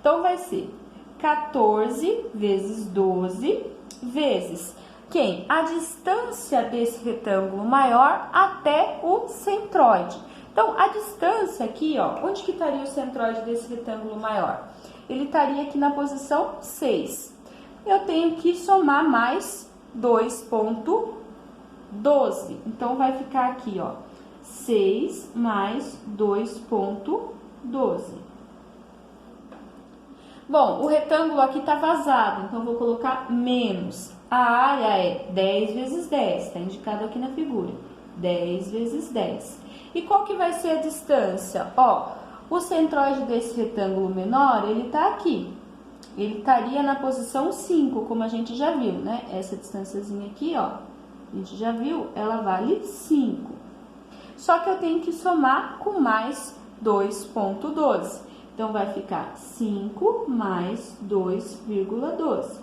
Então, vai ser 14 vezes 12 vezes... quem? A distância desse retângulo maior até o centroide. Então, a distância aqui, ó, onde que estaria o centroide desse retângulo maior? Ele estaria aqui na posição 6. Eu tenho que somar mais 2,12. Então, vai ficar aqui, ó, 6 mais 2,12. Bom, o retângulo aqui está vazado, então vou colocar menos. A área é 10 vezes 10, está indicado aqui na figura. 10 vezes 10. E qual que vai ser a distância? Ó, o centroide desse retângulo menor, ele está aqui. Ele estaria na posição 5, como a gente já viu, né? Essa distânciazinha aqui, ó, a gente já viu, ela vale 5. Só que eu tenho que somar com mais 2,12. Então, vai ficar 5 mais 2,12.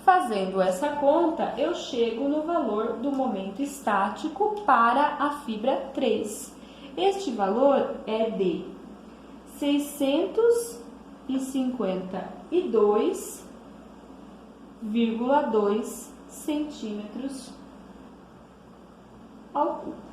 Fazendo essa conta, eu chego no valor do momento estático para a fibra 3. Este valor é de 652,2 centímetros ao cubo.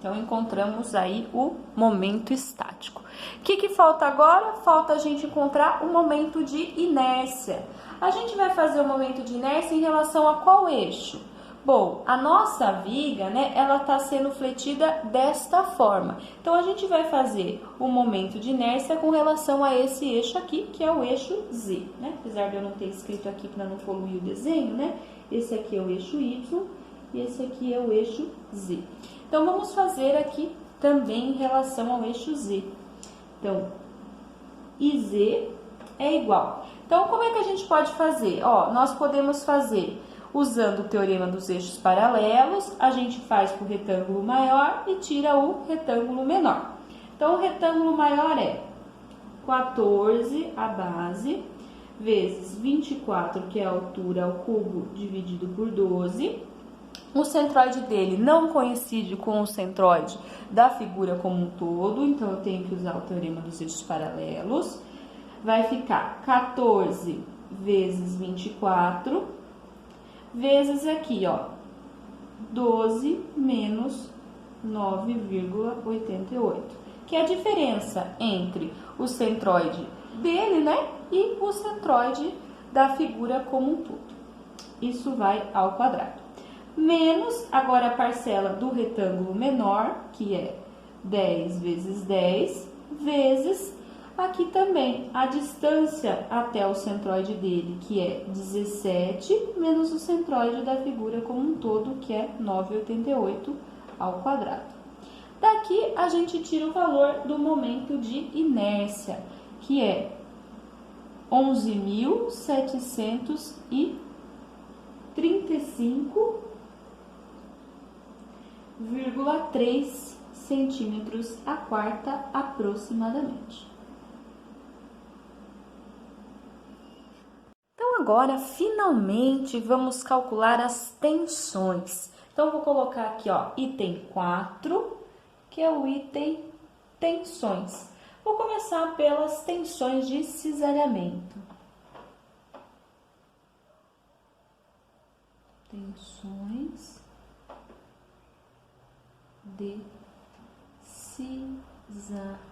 Então, encontramos aí o momento estático. O que falta agora? Falta a gente encontrar o momento de inércia. A gente vai fazer o momento de inércia em relação a qual eixo? Bom, a nossa viga, né, ela está sendo fletida desta forma. Então, a gente vai fazer o momento de inércia com relação a esse eixo aqui, que é o eixo Z, né? Apesar de eu não ter escrito aqui para não poluir o desenho, né? Esse aqui é o eixo Y e esse aqui é o eixo Z. Então, vamos fazer aqui também em relação ao eixo Z. Então, IZ é igual. Então, como é que a gente pode fazer? Ó, nós podemos fazer usando o teorema dos eixos paralelos, a gente faz para o retângulo maior e tira o retângulo menor. Então, o retângulo maior é 14, a base, vezes 24, que é a altura ao cubo, dividido por 12. O centroide dele não coincide com o centroide da figura como um todo, então eu tenho que usar o teorema dos eixos paralelos. Vai ficar 14 vezes 24, vezes aqui, ó, 12 menos 9,88, que é a diferença entre o centroide dele, né, e o centroide da figura como um todo. Isso vai ao quadrado. Menos, agora a parcela do retângulo menor, que é 10 vezes 10, vezes aqui também a distância até o centroide dele, que é 17, menos o centroide da figura como um todo, que é 9,88 ao quadrado. Daqui a gente tira o valor do momento de inércia, que é 11.735,3 centímetros a quarta aproximadamente. Então, agora, finalmente, vamos calcular as tensões. Então, vou colocar aqui, ó, item 4, que é o item tensões. Vou começar pelas tensões de cisalhamento. Tensões de cisalhamento.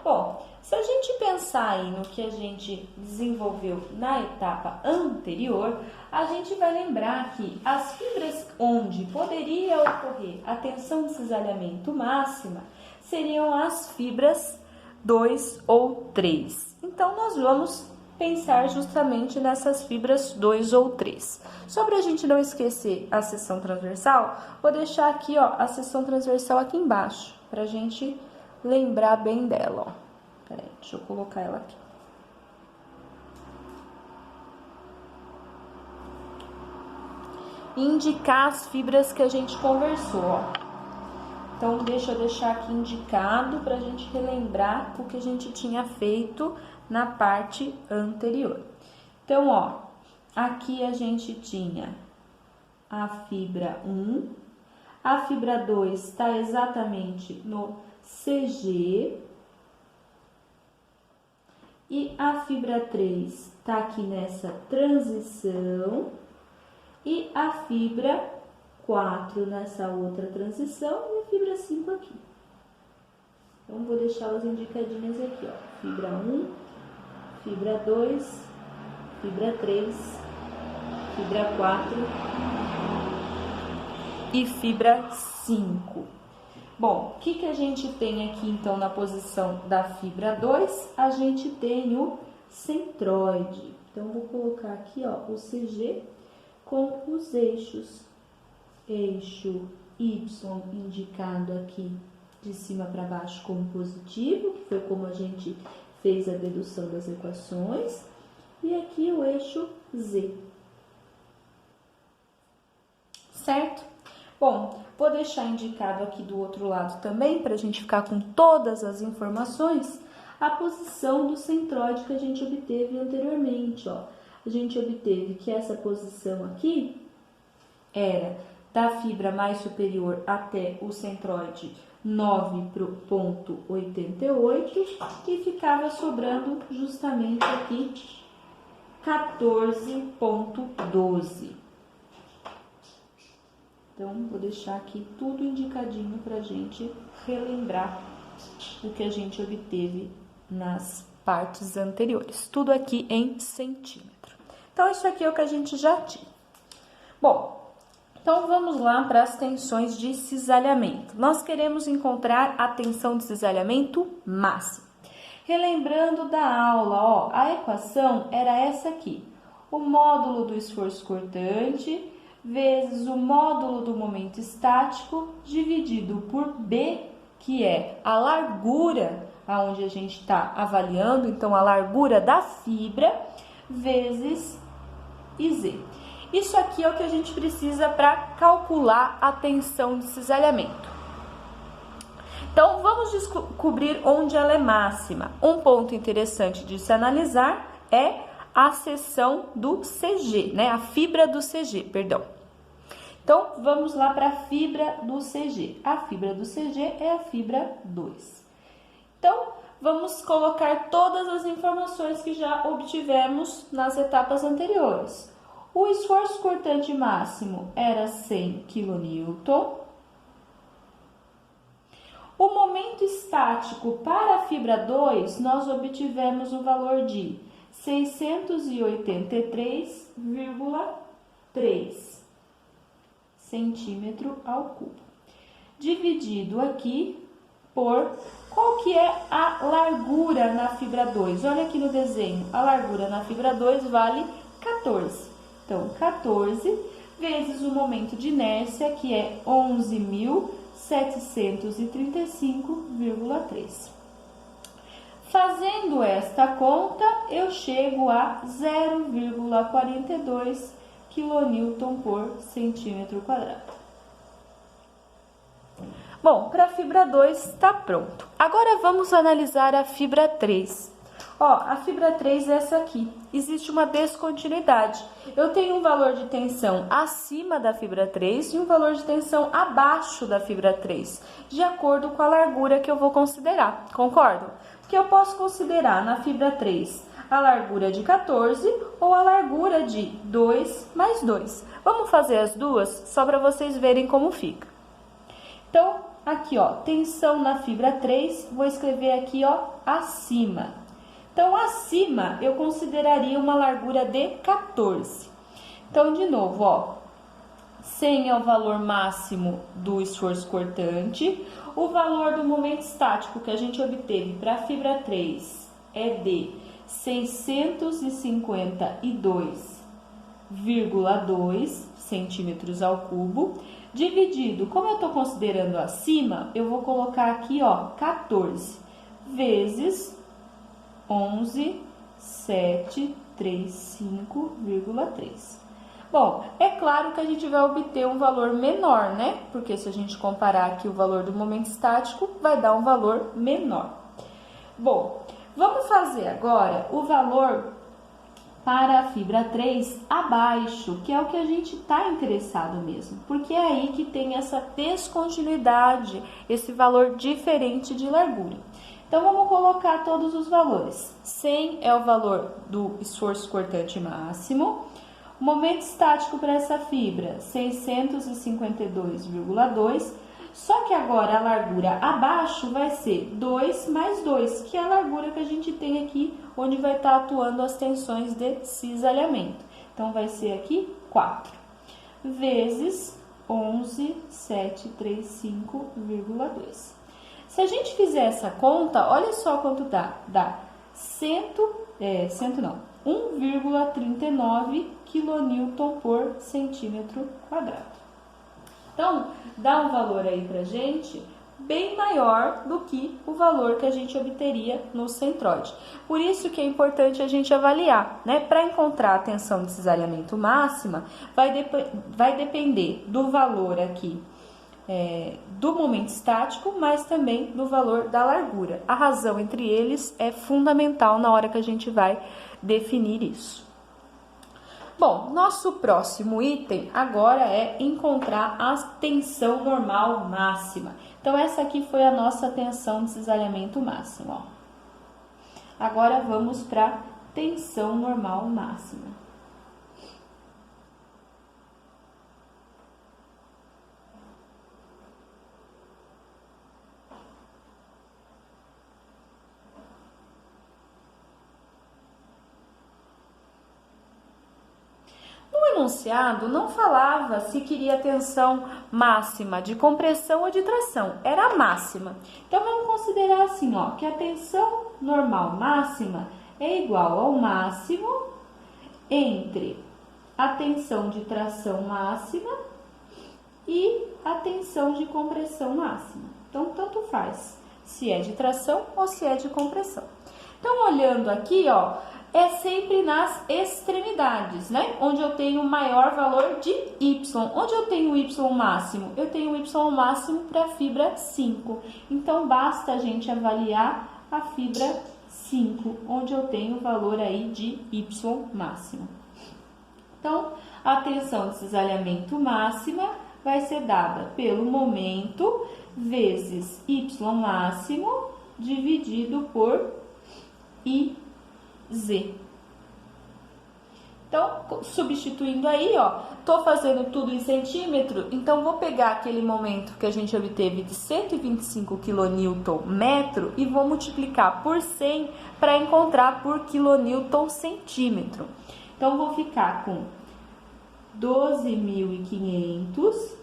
Bom, se a gente pensar aí no que a gente desenvolveu na etapa anterior, a gente vai lembrar que as fibras onde poderia ocorrer a tensão de cisalhamento máxima seriam as fibras 2 ou 3. Então, nós vamos pensar justamente nessas fibras 2 ou 3. Só para a gente não esquecer a seção transversal, vou deixar aqui, ó, a seção transversal aqui embaixo, para a gente lembrar bem dela, ó. Peraí, deixa eu colocar ela aqui. Indicar as fibras que a gente conversou, ó. Então, deixa eu deixar aqui indicado para a gente relembrar o que a gente tinha feito na parte anterior. Então, ó, aqui a gente tinha a fibra 1, a fibra 2 está exatamente no CG, e a fibra 3 está aqui nessa transição, e a fibra 4 nessa outra transição, e a fibra 5 aqui. Então, vou deixá-las indicadinhas aqui, ó. Fibra 1, fibra 2, fibra 3, fibra 4 e fibra 5. Bom, o que a gente tem aqui, então, na posição da fibra 2? A gente tem o centroide. Então, vou colocar aqui, ó, o CG com os eixos. Eixo Y indicado aqui de cima para baixo como positivo, que foi como a gente fez a dedução das equações. E aqui o eixo Z. Certo? Bom, vou deixar indicado aqui do outro lado também, para a gente ficar com todas as informações, a posição do centroide que a gente obteve anteriormente, ó. A gente obteve que essa posição aqui era da fibra mais superior até o centroide 9,88 e ficava sobrando justamente aqui 14,12. Então, vou deixar aqui tudo indicadinho para a gente relembrar o que a gente obteve nas partes anteriores. Tudo aqui em centímetro. Então, isso aqui é o que a gente já tinha. Bom, então vamos lá para as tensões de cisalhamento. Nós queremos encontrar a tensão de cisalhamento máxima. Relembrando da aula, ó, a equação era essa aqui. O módulo do esforço cortante vezes o módulo do momento estático dividido por B, que é a largura aonde a gente está avaliando, então a largura da fibra, vezes IZ. Isso aqui é o que a gente precisa para calcular a tensão de cisalhamento. Então, vamos descobrir onde ela é máxima. Um ponto interessante de se analisar é a seção do CG, né? A fibra do CG, perdão. Então, vamos lá para a fibra do CG. A fibra do CG é a fibra 2. Então, vamos colocar todas as informações que já obtivemos nas etapas anteriores. O esforço cortante máximo era 100 kN. O momento estático para a fibra 2, nós obtivemos o valor de 683,3 centímetro ao cubo. Dividido aqui por qual que é a largura na fibra 2. Olha aqui no desenho, a largura na fibra 2 vale 14. Então, 14 vezes o momento de inércia, que é 11.735,3. Fazendo esta conta, eu chego a 0,42 kN por centímetro quadrado. Bom, para a fibra 2 está pronto. Agora vamos analisar a fibra 3. Ó, a fibra 3 é essa aqui. Existe uma descontinuidade. Eu tenho um valor de tensão acima da fibra 3 e um valor de tensão abaixo da fibra 3, de acordo com a largura que eu vou considerar. Concordam? Que eu posso considerar na fibra 3 a largura de 14 ou a largura de 2 mais 2. Vamos fazer as duas só para vocês verem como fica. Então, aqui, ó, tensão na fibra 3, vou escrever aqui, ó, acima. Então, acima eu consideraria uma largura de 14. Então, de novo, ó, 100 é o valor máximo do esforço cortante. O valor do momento estático que a gente obteve para a fibra 3 é de 652,2 centímetros ao cubo, dividido, como eu estou considerando acima, eu vou colocar aqui, ó, 14 vezes 11.735,3. Bom, é claro que a gente vai obter um valor menor, né? Porque se a gente comparar aqui o valor do momento estático, vai dar um valor menor. Bom, vamos fazer agora o valor para a fibra 3 abaixo, que é o que a gente está interessado mesmo, porque é aí que tem essa descontinuidade, esse valor diferente de largura. Então, vamos colocar todos os valores. 100 é o valor do esforço cortante máximo. O momento estático para essa fibra, 652,2. Só que agora a largura abaixo vai ser 2 mais 2, que é a largura que a gente tem aqui, onde vai estar atuando as tensões de cisalhamento. Então, vai ser aqui 4, vezes 11.735,2. Se a gente fizer essa conta, olha só quanto dá. Dá 1,39 kN por centímetro quadrado. Então, dá um valor aí pra gente bem maior do que o valor que a gente obteria no centroide. Por isso que é importante a gente avaliar, né? Para encontrar a tensão de cisalhamento máxima, vai depender do valor aqui do momento estático, mas também do valor da largura. A razão entre eles é fundamental na hora que a gente vai definir isso. Bom, nosso próximo item agora é encontrar a tensão normal máxima. Então, essa aqui foi a nossa tensão de cisalhamento máximo, ó. Agora, vamos para a tensão normal máxima. No enunciado não falava se queria tensão máxima de compressão ou de tração, era a máxima. Então vamos considerar assim, ó, que a tensão normal máxima é igual ao máximo entre a tensão de tração máxima e a tensão de compressão máxima. Então tanto faz se é de tração ou se é de compressão. Então olhando aqui, ó, é sempre nas extremidades, né? Onde eu tenho maior valor de Y. Onde eu tenho Y máximo? Eu tenho Y máximo para a fibra 5. Então, basta a gente avaliar a fibra 5, onde eu tenho o valor aí de Y máximo. Então, a tensão de cisalhamento máxima vai ser dada pelo momento vezes Y máximo dividido por I Z. Então, substituindo aí, ó, tô fazendo tudo em centímetro, então vou pegar aquele momento que a gente obteve de 125 kNm e vou multiplicar por 100 para encontrar por kN centímetro. Então, vou ficar com 12.500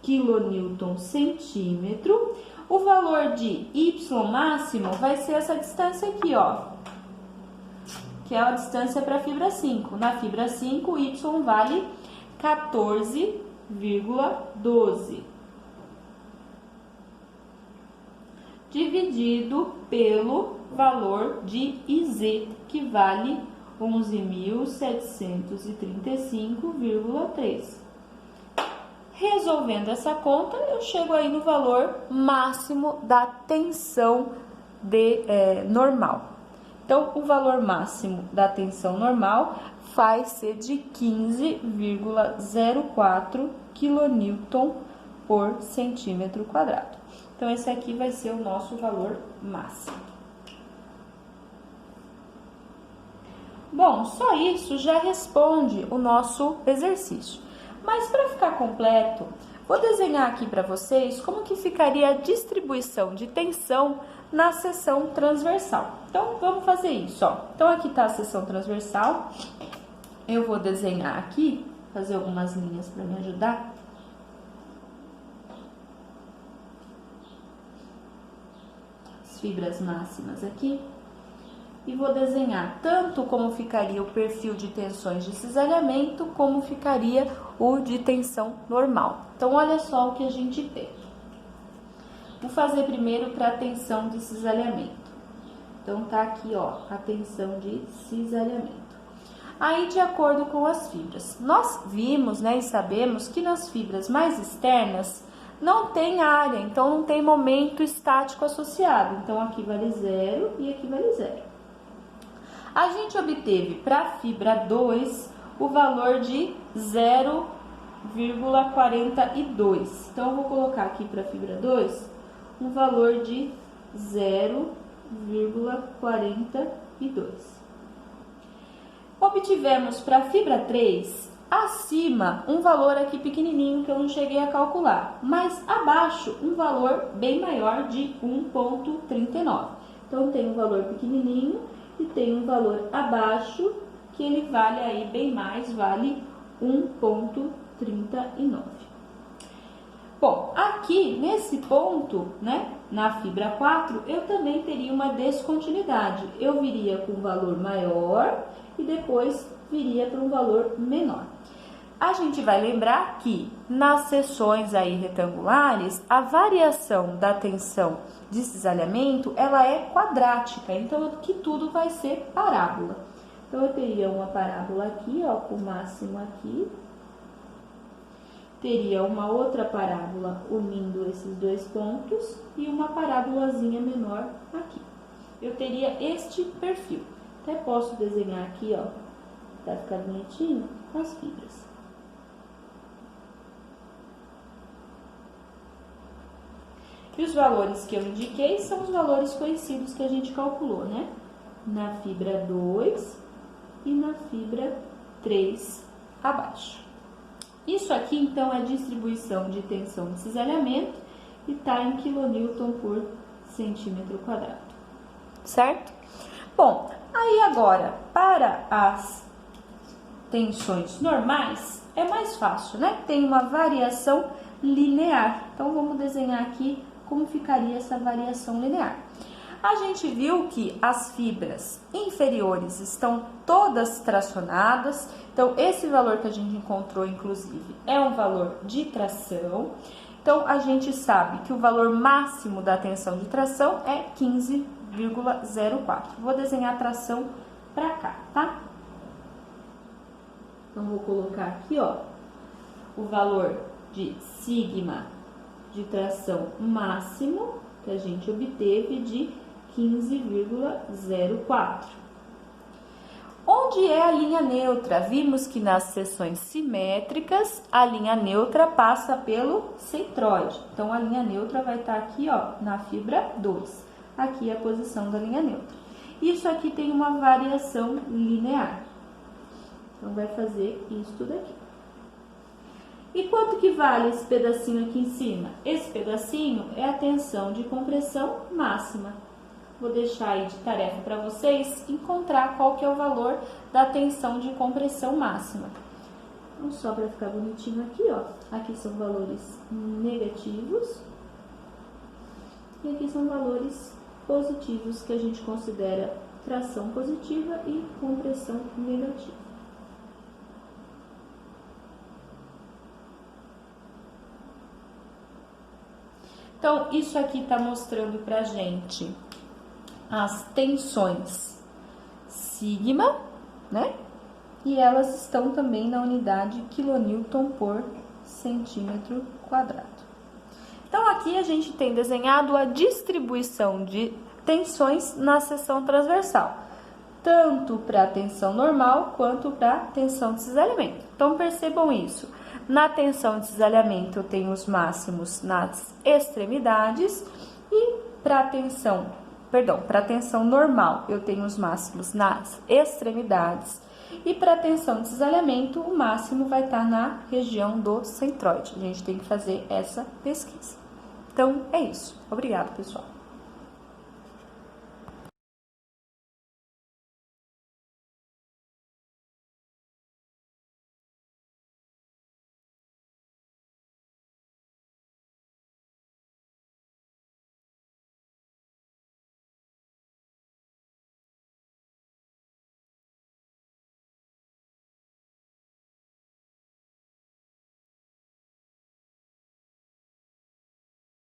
kN centímetro. O valor de Y máximo vai ser essa distância aqui, ó, que é a distância para a fibra 5. Na fibra 5, Y vale 14,12. Dividido pelo valor de IZ, que vale 11.735,3. Resolvendo essa conta, eu chego aí no valor máximo da tensão normal. Então, o valor máximo da tensão normal vai ser de 15,04 kN por centímetro quadrado. Então, esse aqui vai ser o nosso valor máximo. Bom, só isso já responde o nosso exercício. Mas para ficar completo, vou desenhar aqui para vocês como que ficaria a distribuição de tensão na seção transversal. Então, vamos fazer isso, ó. Então, aqui está a seção transversal. Eu vou desenhar aqui, fazer algumas linhas para me ajudar. As fibras máximas aqui. E vou desenhar tanto como ficaria o perfil de tensões de cisalhamento, como ficaria o de tensão normal. Então, olha só o que a gente tem. Vou fazer primeiro para a tensão de cisalhamento. Então, tá aqui, ó, a tensão de cisalhamento. Aí, de acordo com as fibras, nós vimos, né, e sabemos que nas fibras mais externas não tem área, então não tem momento estático associado. Então, aqui vale 0 e aqui vale 0. A gente obteve para a fibra 2 o valor de 0,42. Então, eu vou colocar aqui para a fibra 2 um valor de 0,42. Obtivemos para a fibra 3, acima, um valor aqui pequenininho que eu não cheguei a calcular, mas abaixo um valor bem maior de 1,39. Então, tem um valor pequenininho e tem um valor abaixo que ele vale aí bem mais, vale 1,39. Bom, aqui nesse ponto, né, na fibra 4, eu também teria uma descontinuidade. Eu viria com um valor maior e depois viria para um valor menor. A gente vai lembrar que nas seções aí retangulares, a variação da tensão de cisalhamento, ela é quadrática, então aqui tudo vai ser parábola. Então, eu teria uma parábola aqui, ó, com o máximo aqui. Teria uma outra parábola unindo esses dois pontos e uma parábolazinha menor aqui. Eu teria este perfil. Até posso desenhar aqui, ó, para ficar bonitinho, as fibras. E os valores que eu indiquei são os valores conhecidos que a gente calculou, né? na fibra 2 e na fibra 3 abaixo. Isso aqui, então, é distribuição de tensão de cisalhamento e está em kN por centímetro quadrado, certo? Bom, aí agora, para as tensões normais, é mais fácil, né? Tem uma variação linear. Então, vamos desenhar aqui como ficaria essa variação linear. A gente viu que as fibras inferiores estão todas tracionadas. Então, esse valor que a gente encontrou, inclusive, é um valor de tração. Então, a gente sabe que o valor máximo da tensão de tração é 15,04. Vou desenhar a tração para cá, tá? Então, vou colocar aqui, ó, o valor de sigma de tração máximo que a gente obteve de 15,04. Onde é a linha neutra? Vimos que nas seções simétricas, a linha neutra passa pelo centróide. Então, a linha neutra vai estar aqui, ó, na fibra 2. Aqui é a posição da linha neutra. Isso aqui tem uma variação linear. Então, vai fazer isso daqui. E quanto que vale esse pedacinho aqui em cima? Esse pedacinho é a tensão de compressão máxima. Vou deixar aí de tarefa para vocês encontrar qual que é o valor da tensão de compressão máxima. Então, só para ficar bonitinho aqui, ó. Aqui são valores negativos. E aqui são valores positivos que a gente considera tração positiva e compressão negativa. Então, isso aqui está mostrando pra gente as tensões sigma, né? E elas estão também na unidade kN por centímetro quadrado. Então, aqui a gente tem desenhado a distribuição de tensões na seção transversal, tanto para a tensão normal quanto para a tensão de cisalhamento. Então, percebam isso. Na tensão de cisalhamento, eu tenho os máximos nas extremidades e para a tensão normal, eu tenho os máximos nas extremidades e para a tensão de cisalhamento, o máximo vai estar na região do centróide. A gente tem que fazer essa pesquisa. Então, é isso. Obrigada, pessoal.